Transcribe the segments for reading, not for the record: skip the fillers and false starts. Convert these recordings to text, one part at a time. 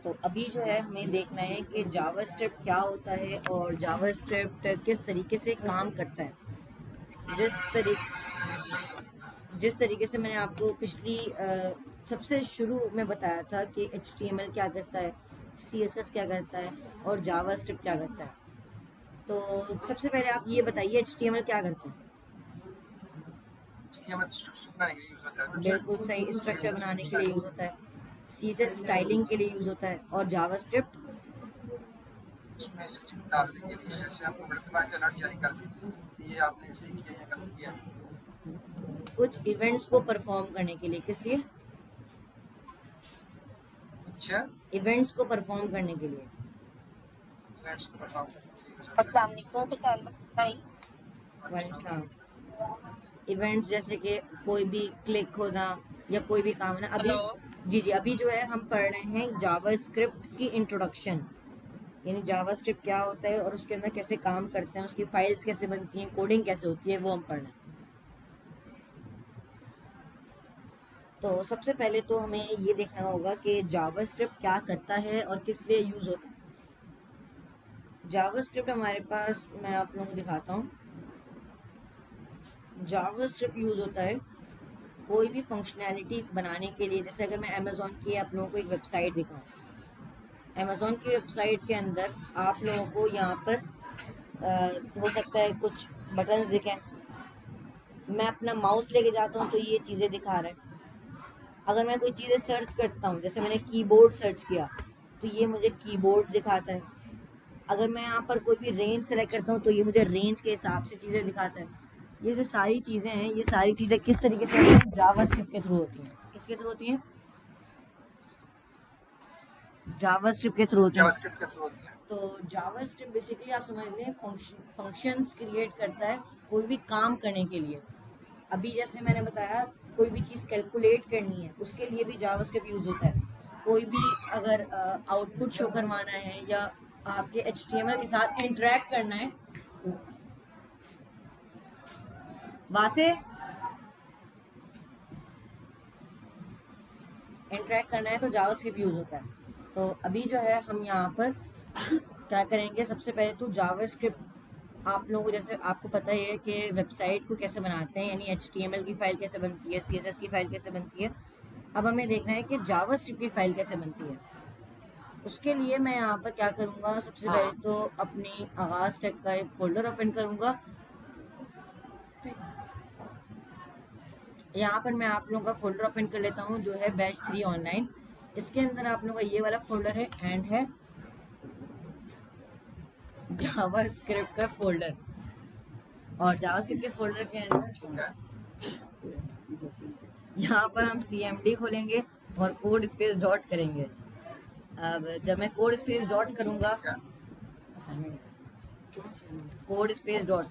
तो अभी जो है हमें देखना है कि जावास्क्रिप्ट क्या होता है और जावास्क्रिप्ट किस तरीके से काम करता है। जिस तरीके से मैंने आपको पिछली सबसे शुरू में बताया था कि HTML क्या करता है, CSS क्या करता है और जावास्क्रिप्ट क्या करता है। तो सबसे पहले आप ये बताइए HTML क्या करता है। बिल्कुल सही, स्ट्रक्चर बनाने के लिए यूज होता है। CSS स्टाइलिंग के लिए यूज होता है और जावास्क्रिप्ट उसमें स्क्रिप्ट डालने के लिए, जैसे आपको वर्तमान से अलर्ट जारी कर दें कि ये आपने सही किया या गलत किया। कुछ इवेंट्स को परफॉर्म करने के लिए, किस लिए? अच्छा, इवेंट्स को परफॉर्म करने के लिए। इवेंट्स को परफॉर्म करने के लिए अस्सलाम वालेकुम किसान भाई। वालेकुम सलाम। इवेंट्स जैसे कि कोई भी क्लिक होना या कोई भी काम होना। अभी हेलो। जी जी, अभी जो है हम पढ़ रहे हैं जावास्क्रिप्ट की इंट्रोडक्शन, यानी जावास्क्रिप्ट क्या होता है और उसके अंदर कैसे काम करते हैं, उसकी फाइल्स कैसे बनती हैं, कोडिंग कैसे होती है, वो हम पढ़ रहे हैं। तो सबसे पहले तो हमें ये देखना होगा कि जावास्क्रिप्ट क्या करता है और किस लिए यूज़ होता है। जावास्क्रिप्ट हमारे पास, मैं आप लोगों को दिखाता हूँ। जावास्क्रिप्ट यूज़ होता है कोई भी फंक्शनैलिटी बनाने के लिए। जैसे अगर मैं अमेज़ॉन की आप लोगों को एक वेबसाइट दिखाऊँ, अमेज़ॉन की वेबसाइट के अंदर आप लोगों को यहाँ पर हो सकता है कुछ बटन्स दिखें। मैं अपना माउस लेके जाता हूँ तो ये चीज़ें दिखा रहा है। अगर मैं कोई चीज़ें सर्च करता हूँ, जैसे मैंने कीबोर्ड सर्च किया तो ये मुझे कीबोर्ड दिखाता है। अगर मैं यहाँ पर कोई भी रेंज सेलेक्ट करता हूँ तो ये मुझे रेंज के हिसाब से चीज़ें दिखाता है। ये जो सारी चीज़ें हैं, ये सारी चीज़ें किस तरीके से होती हैं? जावास्क्रिप्ट के थ्रू होती हैं। किसके थ्रू होती हैं? जावास्क्रिप्ट के थ्रू होती हैं। जावास्क्रिप्ट के थ्रू होती है। तो जावास्क्रिप्ट बेसिकली आप समझ लें फंक्शंस क्रिएट करता है कोई भी काम करने के लिए। अभी जैसे मैंने बताया, कोई भी चीज़ कैलकुलेट करनी है उसके लिए भी जावास्क्रिप्ट यूज़ होता है। कोई भी अगर आउटपुट शो करवाना है या आपके HTML के साथ इंटरेक्ट करना है, वासे इंटरेक्ट करना है तो जावास्क्रिप्ट यूज़ होता है। तो अभी जो है हम यहाँ पर क्या करेंगे, सबसे पहले तो जावास्क्रिप्ट आप लोगों को, जैसे आपको पता ही है कि वेबसाइट को कैसे बनाते हैं, यानी HTML की फ़ाइल कैसे बनती है, CSS की फ़ाइल कैसे बनती है। अब हमें देखना है कि जावास्क्रिप्ट की फ़ाइल कैसे बनती है। उसके लिए मैं यहाँ पर क्या करूँगा, सबसे पहले तो अपनी आगाज़ टेक का एक फ़ोल्डर ओपन करूँगा। यहाँ पर मैं आप लोगों का फ़ोल्डर ओपन कर लेता हूँ जो है बैच 3 ऑनलाइन। इसके अंदर आप लोगों का ये वाला फ़ोल्डर है एंड है जावास्क्रिप्ट का फ़ोल्डर। और जावास्क्रिप्ट के फ़ोल्डर के अंदर ठीक है, यहाँ पर हम CMD खोलेंगे और कोड स्पेस डॉट करेंगे। अब जब मैं कोड स्पेस डॉट करूँगा, ठीक है, code space dot,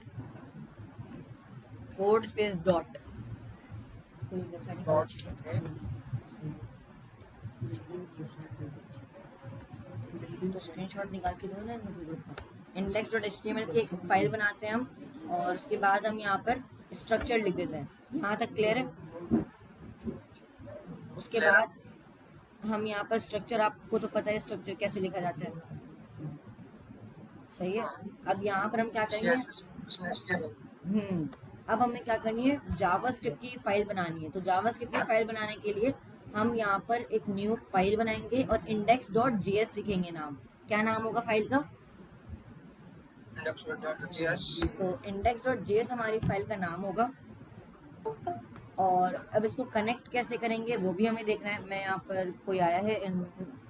code space dot, dot, okay, तो स्क्रीनशॉट निकाल के दो ना ग्रुप में। index.html की एक फाइल बनाते हैं हम और उसके बाद हम यहाँ पर स्ट्रक्चर लिख देते हैं। यहाँ तक क्लियर है? उसके क्लियर है। बाद हम यहाँ पर स्ट्रक्चर, आपको तो पता है स्ट्रक्चर कैसे लिखा जाता है, सही है। अब यहाँ पर हम क्या करेंगे, उसमें HTML अब हमें क्या करनी है, जावास्क्रिप्ट की फाइल बनानी है। तो जावास्क्रिप्ट की फाइल बनाने के लिए हम यहाँ पर एक न्यू फाइल बनाएंगे और index.js लिखेंगे नाम। क्या नाम होगा फाइल का? index.js। तो index.js हमारी फाइल का नाम होगा। और अब इसको कनेक्ट कैसे करेंगे वो भी हमें देखना है। मैं यहाँ पर, कोई आया है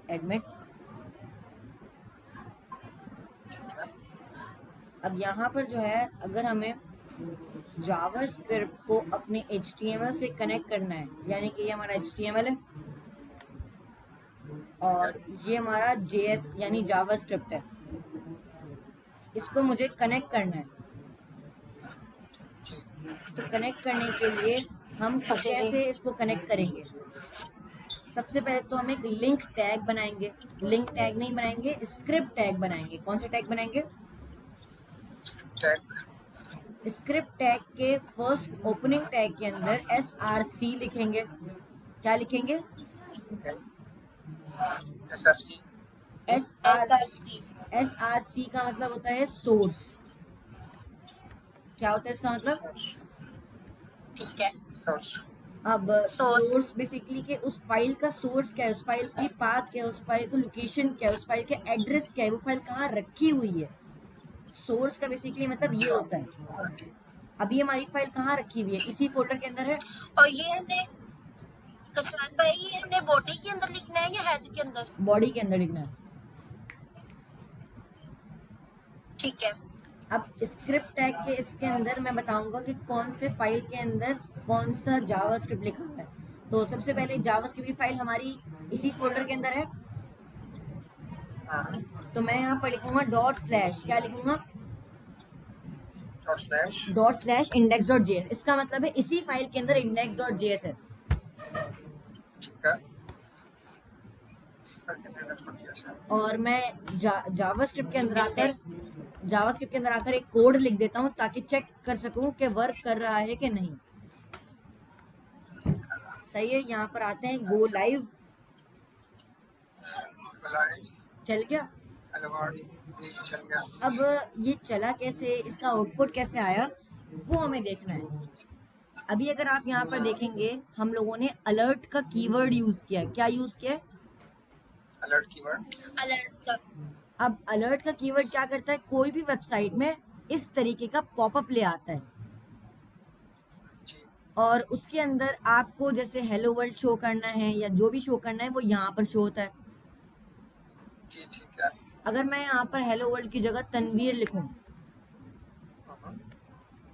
एडमिट। अब यहाँ पर जो है, अगर हमें जावास्क्रिप्ट को अपने HTML से कनेक्ट करना है, यानी कि ये हमारा HTML है और ये हमारा JS यानी जावास्क्रिप्ट है, इसको मुझे कनेक्ट करना है। तो कनेक्ट करने के लिए हम कैसे इसको कनेक्ट करेंगे? सबसे पहले तो हम एक लिंक टैग बनाएंगे। लिंक टैग नहीं बनाएंगे, स्क्रिप्ट टैग बनाएंगे। कौन से टैग बनाएंगे? टैग, स्क्रिप्ट टैग के फर्स्ट ओपनिंग टैग के अंदर SRC लिखेंगे। क्या लिखेंगे? SRC, SRC। SRC का मतलब होता है सोर्स। क्या होता है इसका मतलब? ठीक है। सोर्स। अब सोर्स। सोर्स बेसिकली कि उस फाइल का सोर्स क्या है, उस फाइल की पाथ क्या है, उस फाइल का लोकेशन क्या है, उस फाइल के एड्रेस क्या है, वो फाइल कहाँ रखी हुई है। सोर्स का बेसिकली मतलब ये होता है। अभी हमारी फाइल कहाँ रखी हुई है, इसी फोल्डर के अंदर है। और ये हमने कशान भाई, ये हमने बॉडी के अंदर लिखना है या हेड के अंदर? बॉडी के अंदर लिखना है। ठीक है। अब स्क्रिप्ट टैग के इसके अंदर मैं बताऊंगा कि कौन से फाइल के अंदर कौन सा जावास्क्रिप्ट लिखा हुआ है। तो सबसे पहले जावास्क्रिप्ट की फाइल हमारी इसी फोल्डर के अंदर है। हाँ। तो मैं यहाँ पर लिखूंगा डॉट स्लैश, क्या लिखूंगा? Dot slash. Dot slash index dot JS. इसका मतलब है इसी फाइल के अंदर इंडेक्स डॉट जेएस है। ठीक है। और मैं जावास्क्रिप्ट के अंदर आकर एक कोड लिख देता हूँ ताकि चेक कर सकूं कि वर्क कर रहा है कि नहीं। सही है। यहाँ पर आते हैं गो लाइव। चल गया। चल गया। अब ये चला कैसे, इसका आउटपुट कैसे आया, वो हमें देखना है। अभी अगर आप यहाँ पर देखेंगे हम लोगों ने अलर्ट का कीवर्ड यूज किया है। क्या यूज किया है? Alert keyword. अलर्ट। अब अलर्ट का कीवर्ड क्या करता है, कोई भी वेबसाइट में इस तरीके का पॉपअप ले आता है जी। और उसके अंदर आपको जैसे हेलो वर्ल्ड शो करना है या जो भी शो करना है वो यहाँ पर शो होता है। जी ठीक है। अगर मैं यहाँ पर हेलो वर्ल्ड की जगह तनवीर लिखूं,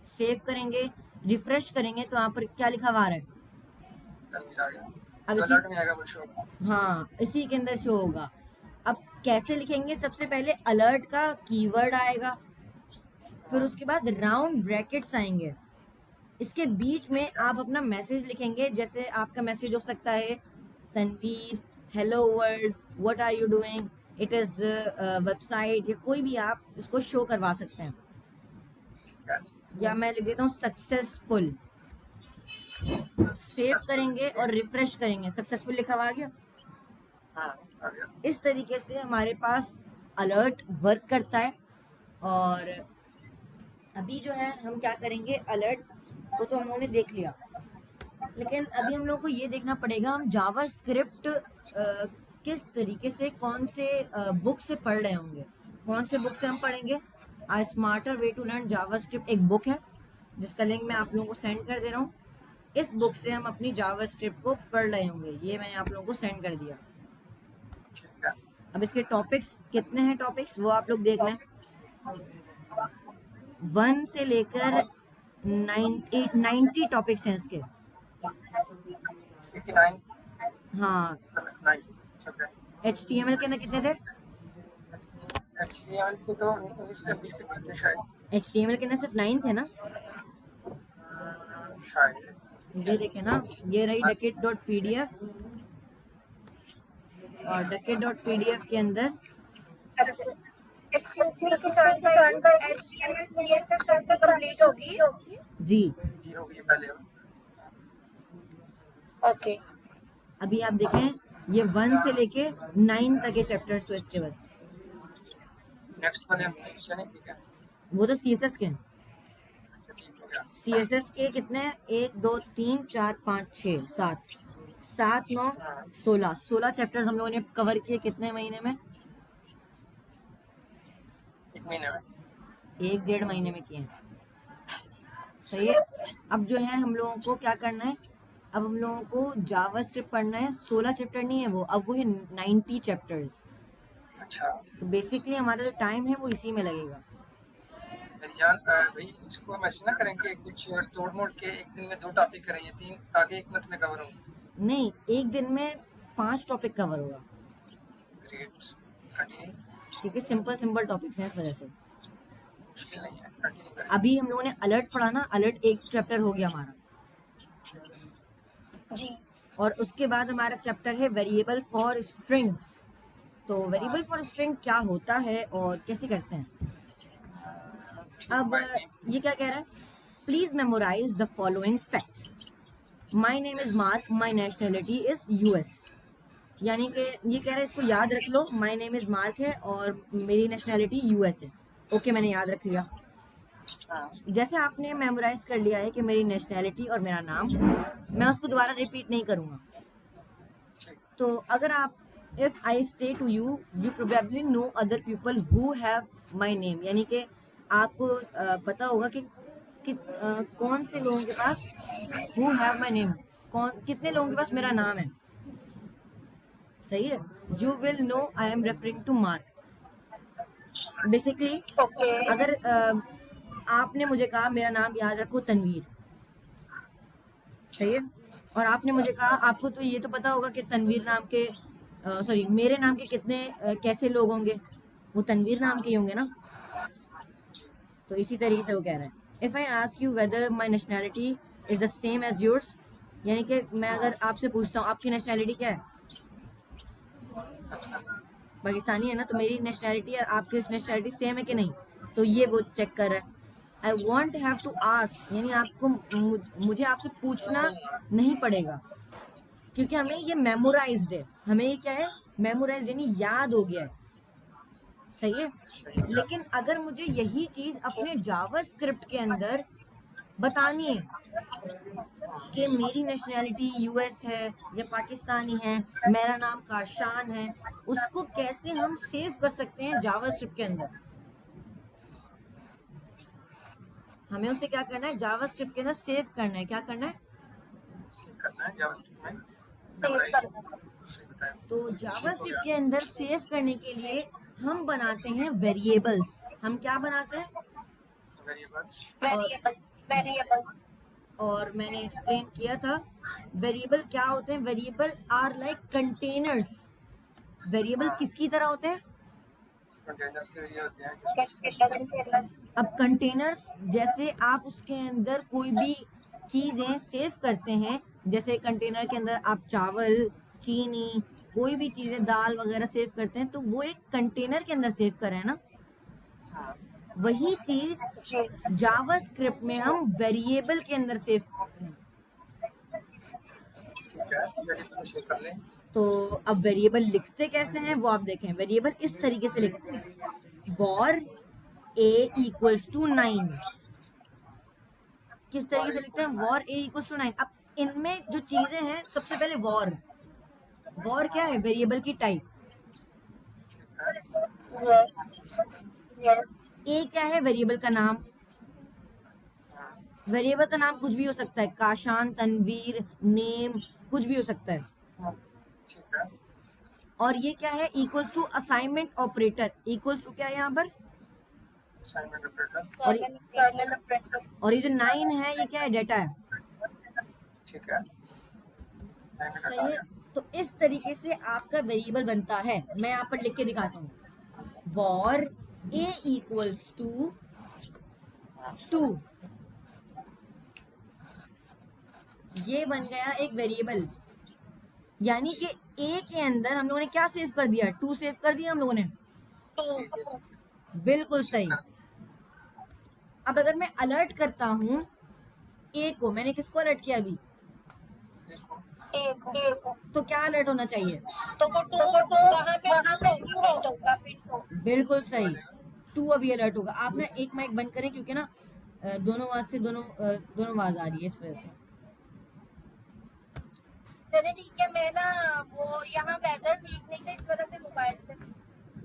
सेव करेंगे, रिफ्रेश करेंगे तो यहाँ पर क्या लिखा हुआ आ रहा है? तनवीर आ गया। अब जो इसी, अलर्ट में आएगा वो शो। हाँ इसी के अंदर शो होगा। अब कैसे लिखेंगे, सबसे पहले अलर्ट का कीवर्ड आएगा, फिर उसके बाद राउंड ब्रैकेट्स आएंगे, इसके बीच में आप अपना मैसेज लिखेंगे। जैसे आपका मैसेज हो सकता है Tanveer hello world what are you doing, it is website, या कोई भी आप इसको शो करवा सकते हैं। ठीक है। या मैं लिख देता हूँ सक्सेसफुल। सेव करेंगे और रिफ्रेश करेंगे, सक्सेसफुल लिखा हुआ आ गया। हाँ आ गया। इस तरीके से हमारे पास अलर्ट वर्क करता है। और अभी जो है हम क्या करेंगे, अलर्ट को तो हम लोगों ने देख लिया, लेकिन अभी हम लोग को ये देखना पड़ेगा हम जावास्क्रिप्ट किस तरीके से, कौन से बुक से पढ़ रहे होंगे। कौन से बुक से हम पढ़ेंगे? A smarter way to learn JavaScript एक बुक है जिसका लिंक मैं आप लोगों को सेंड कर दे रहा हूँ। इस बुक से हम अपनी जावास्क्रिप्ट को पढ़ रहे होंगे, ये मैंने आप लोगों को सेंड कर दिया। ठीक है। अब इसके टॉपिक्स कितने हैं, टॉपिक्स वो आप लोग देख लें। 1 से लेकर 90 टॉपिक्स हैं इसके। 89। हाँ। 9। ओके। HTML के अंदर कितने थे? HTML के तो 19 से 20 तक थे शायद। HTML के अंदर सिर्फ 9 थे ना? शायद। ये देखे ना, ये रही ducket.pdf, और ducket.pdf के अंदर एक्सक्यूज मी किसान भाई, HTML CSS सब पे कंप्लीट होगी? जी। जी हो गई पहले। ओके। अभी आप देखें ये 1 से लेके 9 तक के चैप्टर्स तो इसके बस। नेक्स्ट वाले हम नहीं। ठीक है। वो तो CSS के हैं। ठीक हो गया। CSS के कितने हैं? 1 2 3 4 5 6 7 7 9 16 चैप्टर्स हम लोगों ने कवर किए कितने महीने में? 1 महीने में। 1-1.5 महीने में किए हैं। सही है। अब जो है हम लोगों को क्या करना है, अब हम लोगों को जावास्क्रिप्ट पढ़ना है। 16 चैप्टर नहीं है वो, अब वो है 90 चैप्टर्स। अच्छा। तो बेसिकली हमारा जो टाइम है वो इसी में लगेगा। मेरी जान भाई इसको हम ऐसे ना करें कि कुछ तोड़ मोड़ के एक दिन में 2 टॉपिक करें, ये 3 ताकि एक मंथ में कवर हो। नहीं, एक दिन में 5 टॉपिक कवर होगा ग्रेट। कंटिन्यू। क्योंकि सिंपल टॉपिक्स हैं, इस वजह से। मुश्किल नहीं है, कंटिन्यू करें। अभी हम लोगों ने अलर्ट पढ़ा ना, अलर्ट एक चैप्टर हो गया हमारा। जी। और उसके बाद हमारा चैप्टर है वेरिएबल फॉर स्ट्रिंग्स। तो वेरिएबल फॉर स्ट्रिंग क्या होता है और कैसे करते हैं। अब ये क्या कह रहा है, please memorise the following facts. My name is Mark, my nationality is US, यानी कि ये कह रहा है इसको याद रख लो, माय नेम इज मार्क है और मेरी नेशनैलिटी यूएस है। ओके, मैंने याद रख लिया। हाँ जैसे आपने मेमोराइज कर लिया है कि मेरी नेशनैलिटी और मेरा नाम, मैं उसको दोबारा रिपीट नहीं करूँगा। ठीक। तो अगर आप, if I say to you, you probably know other people who have my name, यानी कि आपको पता होगा कि कौन से लोगों के पास हु हैव माई नेम, कितने लोगों के पास मेरा नाम है। सही है। You will know I am referring to Mark. Basically okay अगर आपने मुझे कहा मेरा नाम याद रखो तनवीर, सही है, और आपने मुझे कहा आपको तो ये तो पता होगा कि तनवीर नाम के, सॉरी, मेरे नाम के कितने कैसे लोग होंगे, वो तनवीर नाम के ही होंगे ना। तो इसी तरीके से वो कह रहा है, if I ask you whether my nationality is the same as yours, यानी कि मैं अगर आपसे पूछता हूँ आपकी नेशनैलिटी क्या है, पाकिस्तानी है ना, तो मेरी नेशनैलिटी और आपकी नेशनैलिटी सेम है कि नहीं, तो ये वो चेक कर रहा है। I want have to ask, यानी आपको मुझे आपसे पूछना नहीं पड़ेगा, क्योंकि हमें ये मेमोराइज्ड है, हमें ये क्या है, मेमोराइज यानी याद हो गया है। सही है। लेकिन अगर मुझे यही चीज अपने जावा स्क्रिप्ट के अंदर बतानी है कि मेरी नेशनैलिटी यूएस है या पाकिस्तानी है, मेरा नाम काशान है, उसको कैसे हम सेव कर सकते हैं जावा स्क्रिप्ट के अंदर। हमें उसे क्या करना है, जावा स्क्रिप्ट के अंदर सेव करना है। क्या करना है, करना है जावास्क्रिप्ट में सेव मेमोराइज। करना सही बताया। तो जावा ठीक हो स्क्रिप्ट गया। के अंदर सेव करने के लिए हम बनाते हैं वेरिएबल्स। हम क्या बनाते हैं, वेरिएबल्स। और वेरिएबल वेरिएबल और मैंने एक्सप्लेन किया था वेरिएबल क्या होते हैं। Variable are like containers. Variable हाँ किसकी तरह होते हैं, कंटेनर्स के लिए होते हैं जिसमें अब कंटेनर्स जैसे आप उसके अंदर कोई भी चीजें सेव करते हैं, जैसे कंटेनर के अंदर आप चावल, चीनी, कोई भी चीजें, दाल वगैरह सेव करते हैं, तो वो एक कंटेनर के अंदर सेव कर रहे हैं ना। हाँ वही चीज जी जावा स्क्रिप्ट में हम वेरिएबल के अंदर सेव करते हैं। ठीक है वेरिएबल सेव कर लें। तो अब वेरिएबल लिखते कैसे हैं वो आप देखें। वेरिएबल इस तरीके से लिखते हैं, वॉर ए इक्वल्स टू 9। किस तरीके से लिखते हैं, वॉर ए इक्वल्स टू 9। अब इनमें जो चीजें हैं, सबसे पहले वॉर, वॉर क्या है, वेरिएबल की टाइप। यस यस ए क्या है, वेरिएबल का नाम। वेरिएबल का नाम कुछ भी हो सकता है, काशान, तनवीर, नेम, कुछ भी हो सकता है। ठीक है और ये क्या है, equals to assignment operator. Equals to क्या है यहाँ पर, असाइनमेंट ऑपरेटर। और साइलेंट ऑपरेटर और ये जो 9 है ये क्या है, डेटा है। ठीक है असाइनमेंट सही आ है। गया। तो इस तरीके से आपका वेरिएबल बनता है। मैं यहाँ पर लिख के दिखाता हूँ, वॉर ए इक्वल्स टू 2, ये बन गया एक वेरिएबल। यानी कि ए के अंदर हम लोगों ने क्या सेव कर दिया, 2 सेव कर दिया हम लोगों ने। टू बिल्कुल सही। अब अगर मैं अलर्ट करता हूँ ए को, मैंने किसको अलर्ट किया अभी, एक तो क्या अलर्ट होना चाहिए, तो वो टू वहाँ पे प्रिंट होगा बिल्कुल सही, 2 अभी अलर्ट होगा। आप ना एक माइक बंद करें, क्योंकि ना दोनों आवाज से दोनों आवाज आ रही है, इस वजह से। चलिए ठीक है, मैं ना वो यहाँ वेदर ठीक नहीं था, इस वजह से मोबाइल से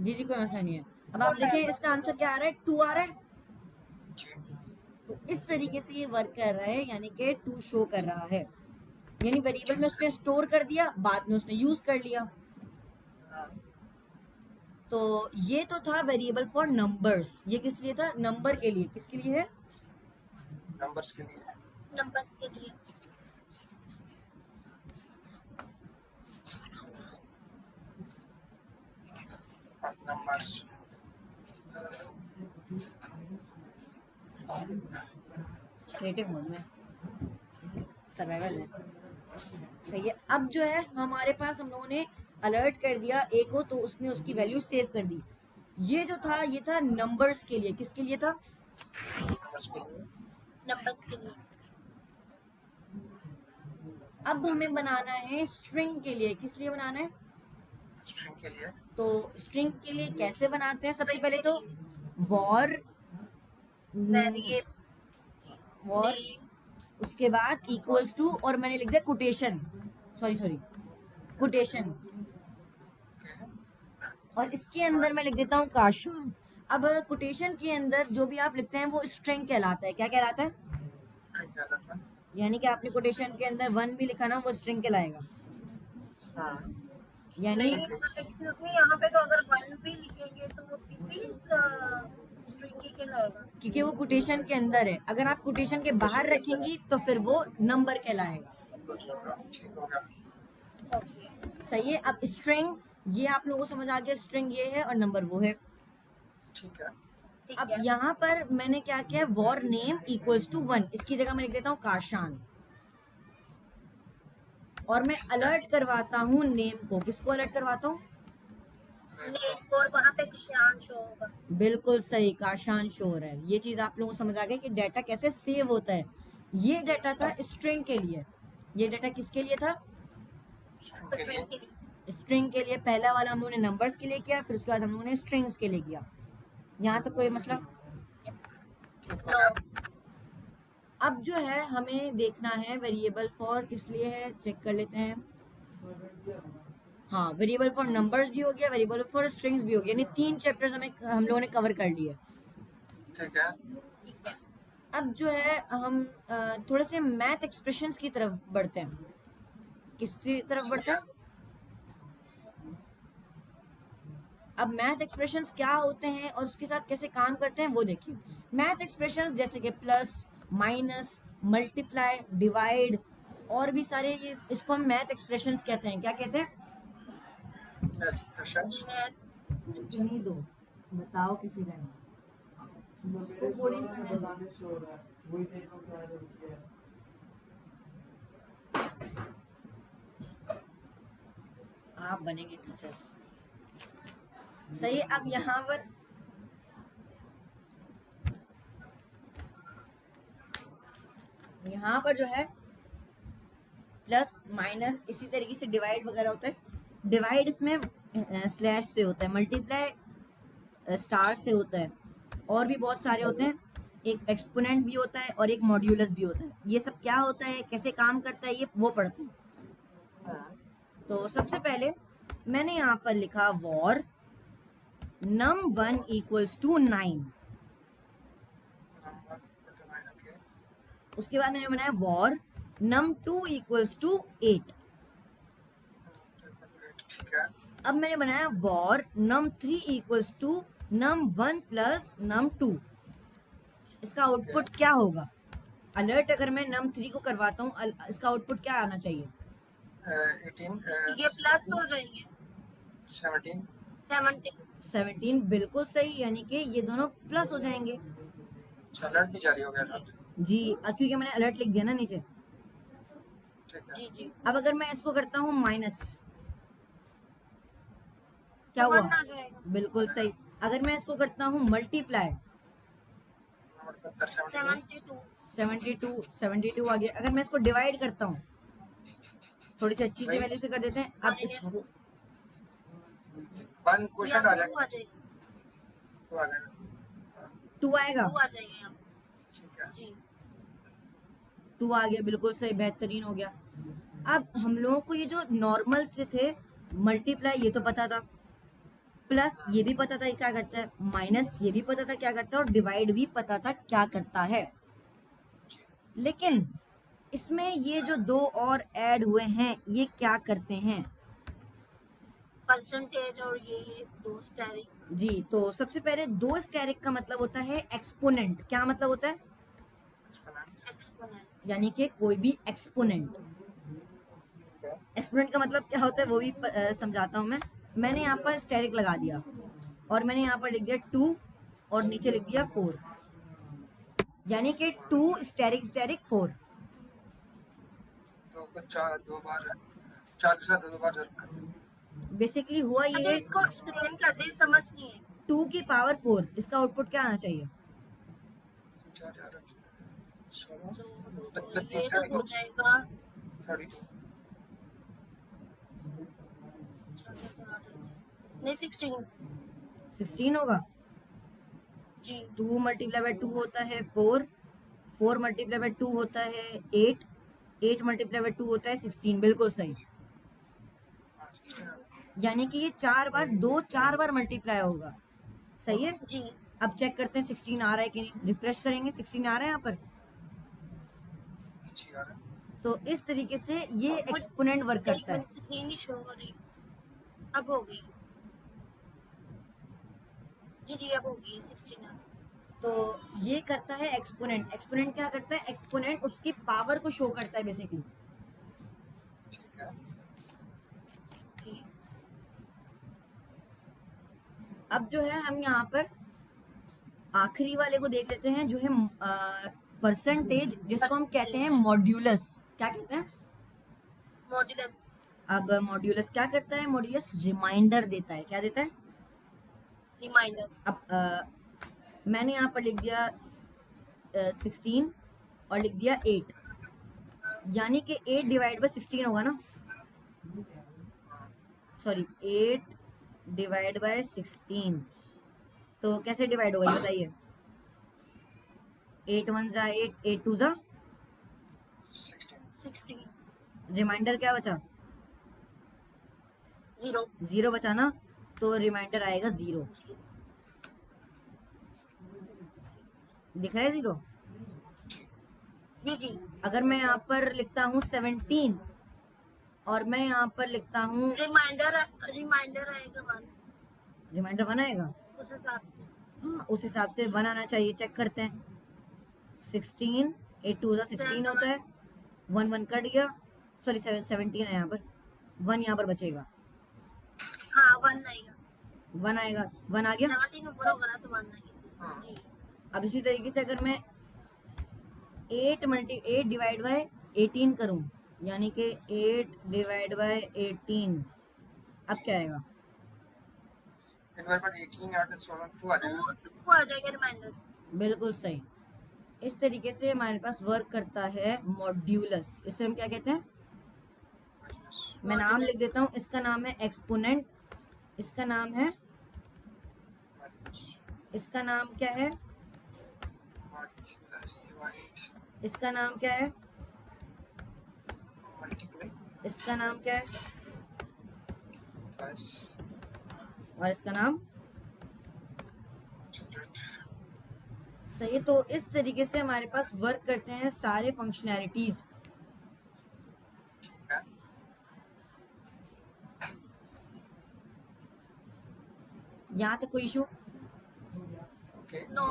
जी जी, कोई मसला नहीं है। अब आप देखिए इसका आंसर क्या आ रहा है, 2 आ रहा है। तो इस तरीके से ये वर्क कर रहा है, यानी कि 2 शो कर रहा है। यानी वेरिएबल में उसने स्टोर कर दिया, बाद में उसने यूज कर लिया। तो ये तो था वेरिएबल फॉर नंबर्स। ये किस लिए था, नंबर के लिए। किसके लिए है, नंबर्स के लिए। नंबर के लिए नंबर्स क्रिएटिव मोड में, सर्वाइवल में। सही है। अब जो है हमारे पास, हम लोगों ने अलर्ट कर दिया ए को, तो उसने उसकी वैल्यू सेव कर दी। ये जो था ये था नंबर्स के लिए। किसके लिए था, नंबर्स के लिए। नंबर के लिए अब हमें बनाना है स्ट्रिंग के लिए। किस लिए बनाना है, स्ट्रिंग के लिए तो स्ट्रिंग के लिए कैसे बनाते हैं? सबसे पहले तो वॉर वेरिएबल वॉर, नेम उसके बाद इक्वल्स टू, और मैंने लिख दिया कोटेशन, सॉरी कोटेशन, ओके और इसके अंदर मैं लिख देता हूँ काशान। अब कोटेशन के अंदर जो भी आप लिखते हैं वो स्ट्रिंग कहलाता है। क्या कहलाता है? स्ट्रिंग क्या था यानी कि आपने कोटेशन के अंदर 1 भी लिखा ना, वो स्ट्रिंग कहलाएगा। हाँ यानी नहीं, एक्सक्यूज मी, यहाँ पे तो अगर वन भी लिखेंगे तो वो फिर भी स्ट्रिंग ही कहलाएगा। क्योंकि वो कोटेशन के अंदर है, अगर आप कोटेशन के बाहर रखेंगी तो फिर वो नंबर कहलाएगा। ठीक हो गया ओके, सही है। अब स्ट्रिंग, ये आप लोगों को समझ आ गया, स्ट्रिंग ये है और नंबर वो है। ठीक है ठीक अब है। यहाँ पर मैंने क्या किया, वॉर नेम इक्वल्स टू 1, इसकी जगह मैं लिख देता हूँ काशान, और मैं ठीक है अलर्ट करवाता हूँ नेम को। किसको अलर्ट करवाता हूँ? नेम को नेम और वहाँ पे निशान शो होगा। बिल्कुल सही, काशान शोर है। ये चीज आप लोगों को समझ आ गई कि डाटा कैसे सेव होता है। ये डाटा था स्ट्रिंग के लिए। ये डाटा किसके लिए था? स्ट्रिंग के लिए स्ट्रिंग के लिए। स्ट्रिंग के लिए। पहला वाला हम लोगों ने नंबर्स के लिए किया, फिर उसके बाद हम लोगों ने स्ट्रिंग्स के लिए किया। यहाँ तक कोई मसला? ठीक हो नो, गया अब जो है हमें देखना है वेरिएबल फॉर किस लिए है, चेक कर लेते हैं। हाँ, वेरिएबल फॉर नंबर्स भी हो गया, वेरिएबल फॉर स्ट्रिंग्स भी हो गया, यानी 3 चैप्टर्स हम लोगों ने कवर कर लिए। ठीक है ठीक है। अब जो है हम थोड़े से मैथ एक्सप्रेशंस की तरफ बढ़ते हैं। किसकी तरफ बढ़ते हैं? अब मैथ एक्सप्रेशंस क्या होते हैं और उसके साथ कैसे काम करते हैं वो देखिए। मैथ एक्सप्रेशंस जैसे कि प्लस, माइनस, मल्टीप्लाई, डिवाइड और भी सारे, ये इसको हम मैथ एक्सप्रेशंस कहते हैं। क्या कहते हैं? एक्सप्रेशन मैं इन्हीं दो, बताओ किसी का नहीं। उसको कोडिंग करने दो। आप बनेंगे टीचर। सही है। अब यहाँ पर जो है प्लस माइनस, इसी तरीके से डिवाइड वगैरह होता है। डिवाइड इसमें स्लैश से होता है, मल्टीप्लाई स्टार से होता है, और भी बहुत सारे होते हैं। एक एक्सपोनेंट भी होता है और एक मॉड्यूलस भी होता है। ये सब क्या होता है, कैसे काम करता है, ये वो पढ़ते हैं। तो सबसे पहले मैंने यहाँ पर लिखा वॉर num1 इक्वल्स टू 9। उसके बाद मैंने बनाया वॉर num2 इक्वल्स टू 8। ठीक है अब मैंने बनाया war num3 equals to num1 plus num2। इसका आउटपुट क्या होगा? अलर्ट अगर मैं num3 को करवाता हूँ, इसका आउटपुट क्या आना चाहिए? 18 ये प्लस हो जाएंगे 17 17। 17, बिल्कुल सही, यानी कि ये दोनों प्लस हो जाएंगे। अलर्ट भी जारी हो गया साथ जी, क्योंकि मैंने अलर्ट लिख दिया ना नीचे। ठीक है जी जी, अब अगर मैं इसको करता हूँ माइनस, क्या तो हुआ? 1 आ जाएगा। बिल्कुल सही। अगर मैं इसको करता हूँ मल्टीप्लाई, नंबर 72 72। 72 आ गया। अगर मैं इसको डिवाइड करता हूँ, थोड़ी सी अच्छी सी भाई वैल्यू से कर देते हैं। अब इस वन क्वेश्चन आ यहाँ 2 जाएगा आ जाएगा। तो आ जाएगा 2 आएगा। 2 आ जाएगा यहाँ। ठीक है जी, 2 आ गया, बिल्कुल सही, बेहतरीन हो गया। अब हम लोगों को ये जो नॉर्मल से थे, मल्टीप्लाई ये तो पता था, प्लस ये भी पता था ये क्या करता है, माइनस ये भी पता था क्या करता है, और डिवाइड भी पता था क्या करता है। लेकिन इसमें ये जो दो और ऐड हुए हैं, ये क्या करते हैं? परसेंटेज और ये 2 स्टेरिक। जी, तो सबसे पहले दो स्टेरिक का मतलब होता है एक्सपोनेंट। क्या मतलब होता है? Exponent exponent. यानी कि कोई भी एक्सपोनेंट। ठीक है एक्सपोनेंट का मतलब क्या होता है वो भी समझाता हूँ मैं। मैंने यहाँ पर स्टेरिक लगा दिया और मैंने यहाँ पर लिख दिया 2 और नीचे लिख दिया 4, यानी कि 2 स्टेरिक स्टेरिक 4। दो को चार दो बार 4 के साथ 2 बार जरूर करो बेसिकली हुआ ये अच्छा, है इसको एक्सप्लेन कर दे, समझ नहीं है। 2 की पावर 4, इसका आउटपुट क्या आना चाहिए? 4 4 16 तो ये 32 तो हो 32 जाएगा 32 नहीं 16 16 होगा। जी 2 मल्टीप्लाई बाय 2 होता है 4, 4 मल्टीप्लाई बाय 2 होता है 8, 8 मल्टीप्लाई बाय 2 होता है 16। बिल्कुल सही। यानी कि ये 4 बार मल्टीप्लाई होगा। सही है। जी अब चेक करते हैं 16 आ रहा है कि नहीं। रिफ्रेश करेंगे, 16 आ रहा है यहाँ पर। जी आ रहा है। तो इस तरीके से ये एक्सपोनेंट वर्क एक करता है। मिनट से नहीं शो हो रही, अब हो गई। जी जी अब हो गई 16 अब। तो ये करता है एक्सपोनेंट। एक्सपोनेंट क्या करता है? एक्सपोनेंट उसकी पावर को शो करता है बेसिकली। ठीक है। जी अब जो है हम यहाँ पर आखिरी वाले को देख लेते हैं, जो है परसेंटेज, जिसको हम कहते हैं मॉड्यूलस। क्या कहते हैं? मॉड्यूलस। अब मॉड्यूलस क्या करता है? मॉड्यूलस रिमाइंडर देता है। क्या देता है? रिमाइंडर। अब मैंने यहाँ पर लिख दिया 16 और लिख दिया 8, यानी कि 8 डिवाइड बाय 16 होगा ना। Sorry, 8 divide by 16। तो कैसे डिवाइड होगा ये बताइए? 8 1 जा 8, 8 2 जा 16 रिमाइंडर क्या बचा? 0 0 बचा ना, तो रिमाइंडर आएगा 0। जी दिख रहा है 0? जी जी अगर मैं यहाँ पर लिखता हूँ 17 और मैं यहाँ पर लिखता हूँ, रिमाइंडर आएगा 1 रिमाइंडर 1 आएगा। उस हिसाब से। हाँ, उस हिसाब से 1 आना चाहिए। चेक करते हैं। 16, 8 2 जा 16 होता है। 1 1 कट गया। सॉरी 17 है यहाँ पर, 1 यहाँ पर बचेगा। हाँ 1 आएगा। 1 आएगा, 1 आ गया। 17 ऊपर होगा ना तो 1 आएगा। जी अब इसी तरीके से अगर मैं 8 डिवाइड बाय 18 करूं, यानी कि 8 डिवाइड बाय 18, अब क्या आएगा? एक बार पर 18 आठ 16 2 आ जाएगा। 2 आ जाएगा रिमाइंडर। बिल्कुल सही। इस तरीके से हमारे पास वर्क करता है मॉड्यूलस। इसे हम क्या कहते हैं? मैं नाम लिख देता हूँ। इसका नाम है एक्सपोनेंट। इसका नाम है, इसका नाम क्या है? मॉड्यूलस डिवाइड इसका नाम क्या है? मल्टीप्लाई इसका नाम क्या है? प्लस और इसका नाम? सब्ट्रैक्ट। सही है। तो इस तरीके से हमारे पास वर्क करते हैं सारे फंक्शनैलिटीज। ठीक है। यहाँ तक कोई इशू? ओके। नो